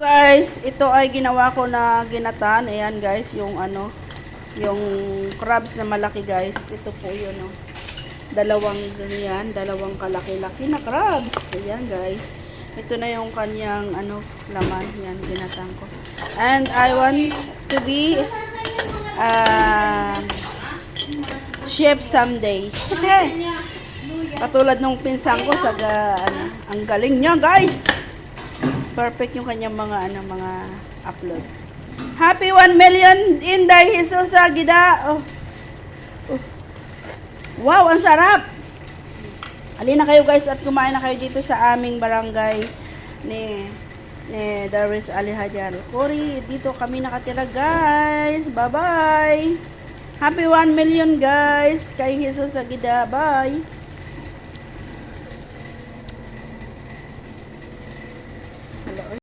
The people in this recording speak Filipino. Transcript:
Guys, ito ay ginawa ko na ginatan. Ayan guys, yung yung crabs na malaki guys. Ito po yun, oh. Dalawang ganyan, dalawang kalaki-laki na crabs. Ayan guys. Ito na yung kanyang laman. Yan, ginatan ko. And I want to be chef someday. Katulad nung pinsang ko sa ang galing niya guys. Perfect yung kanyang mga upload. Happy 1 million Inday Jesus Agida. Oh. Wow, ang sarap. Halina kayo guys at kumain na kayo dito sa aming barangay ni Darwis Ali Hajar Kori. Dito kami nakatira guys. Bye-bye. Happy 1 million guys. Kay Jesus Agida. Bye.